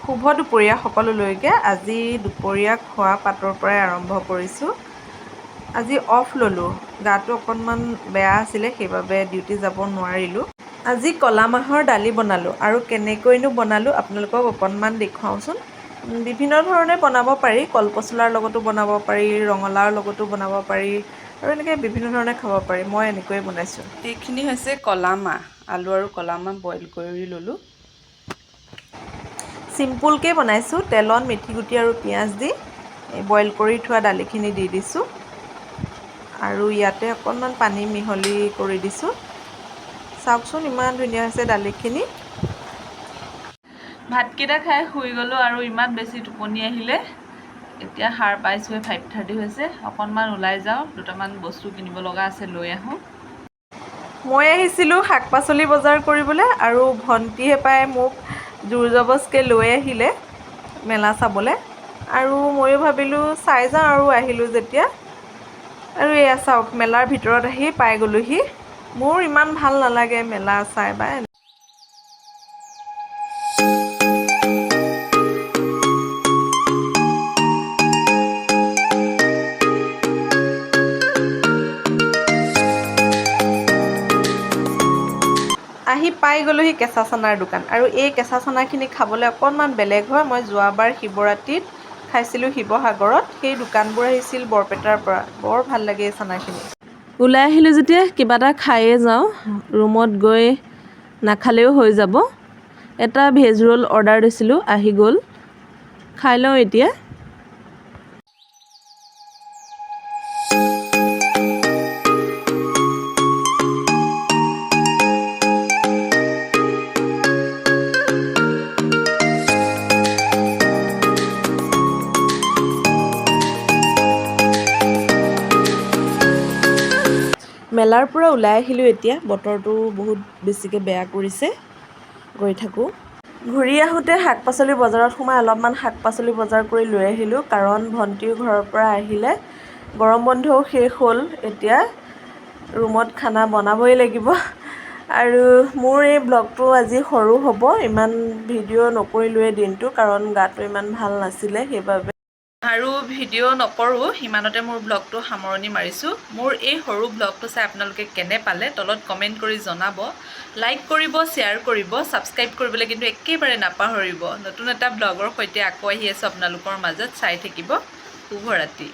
শুভ দুপৰীয়া সকলোলৈকে। আজি দুপৰীয়া খোৱা পাতৰ পৰাই আৰম্ভ কৰিছোঁ। আজি অফ ল'লোঁ, গাটো অকণমান বেয়া আছিলে, সেইবাবে ডিউটি যাব নোৱাৰিলোঁ। আজি ক'লা মাহৰ দালি বনালোঁ আৰু কেনেকৈনো বনালোঁ আপোনালোকক অকণমান দেখুৱাওঁচোন। বিভিন্ন ধৰণে বনাব পাৰি, কলপচলাৰ লগতো বনাব পাৰি, ৰঙালাওৰ লগতো বনাব পাৰি আৰু এনেকৈ বিভিন্ন ধৰণে খাব পাৰি। মই এনেকৈয়ে বনাইছোঁ। এইখিনি হৈছে ক'লা মাহ, আলু আৰু ক'লা মাহ বইল কৰি ল'লোঁ। চিম্পুলকৈ বনাইছোঁ, তেলত মেথি গুটি আৰু পিঁয়াজ দি বইল কৰি থোৱা দালিখিনি দি দিছোঁ আৰু ইয়াতে অকণমান পানী মিহলি কৰি দিছোঁ। চাওকচোন ইমান ধুনীয়া হৈছে দালিখিনি। ভাতকেইটা খাই শুই গ'লোঁ আৰু ইমান বেছি টোপনি আহিলে। এতিয়া সাৰ পাইছোঁহে, 5:30 হৈছে। অকণমান ওলাই যাওঁ, দুটামান বস্তু কিনিব লগা আছে, লৈ আহোঁ। মই আহিছিলোঁ শাক পাচলি বজাৰ কৰিবলৈ আৰু ভণ্টিয়ে পাই মোক জোৰ জবজকৈ লৈ আহিলে মেলা চাবলৈ আৰু ময়ো ভাবিলোঁ চাই যাওঁ আৰু আহিলোঁ যেতিয়া। আৰু এয়া চাওক, মেলাৰ ভিতৰত আহি পাই গ'লোহি। মোৰ ইমান ভাল নালাগে মেলা চাই বা আহি পাই গ'লোহি কেঁচা চানাৰ দোকান আৰু এই কেঁচা চানাখিনি খাবলৈ অকণমান বেলেগ হয়। মই যোৱাবাৰ শিৱৰাত্ৰিত খাইছিলোঁ শিৱসাগৰত, সেই দোকানবোৰ আহিছিল বৰপেটাৰ পৰা। বৰ ভাল লাগে এই চানাখিনি। ওলাই আহিলোঁ যেতিয়া কিবা এটা খায়ে যাওঁ, ৰুমত গৈ নাখালেও হৈ যাব। এটা ভেজ ৰোল অৰ্ডাৰ দিছিলোঁ, আহি গ'ল, খাই লওঁ এতিয়া। মেলাৰ পৰা ওলাই আহিলোঁ এতিয়া, বতৰটো বহুত বেছিকৈ বেয়া কৰিছে। গৈ থাকোঁ। ঘূৰি আহোঁতে শাক পাচলি বজাৰত সোমাই অলপমান শাক পাচলি বজাৰ কৰি লৈ আহিলোঁ, কাৰণ ভণ্টিও ঘৰৰ পৰা আহিলে। গৰম বন্ধও শেষ হ'ল, এতিয়া ৰুমত খানা বনাবই লাগিব। আৰু মোৰ এই ব্লগটো আজি সৰু হ'ব, ইমান ভিডিঅ' নকৰিলোঁৱে দিনটো, কাৰণ গাটো ইমান ভাল নাছিলে, সেইবাবে আৰু ভিডিঅ' নকৰোঁ। সিমানতে মোৰ ব্লগটো সামৰণি মাৰিছোঁ। মোৰ এই সৰু ব্লগটো চাই আপোনালোকে কেনে পালে তলত কমেণ্ট কৰি জনাব। লাইক কৰিব, শ্বেয়াৰ কৰিব, ছাবস্ক্ৰাইব কৰিবলৈ কিন্তু একেবাৰে নাপাহৰিব। নতুন এটা ব্লগৰ সৈতে আকৌ আহি আছোঁ আপোনালোকৰ মাজত, চাই থাকিব। শুভৰাত্ৰি।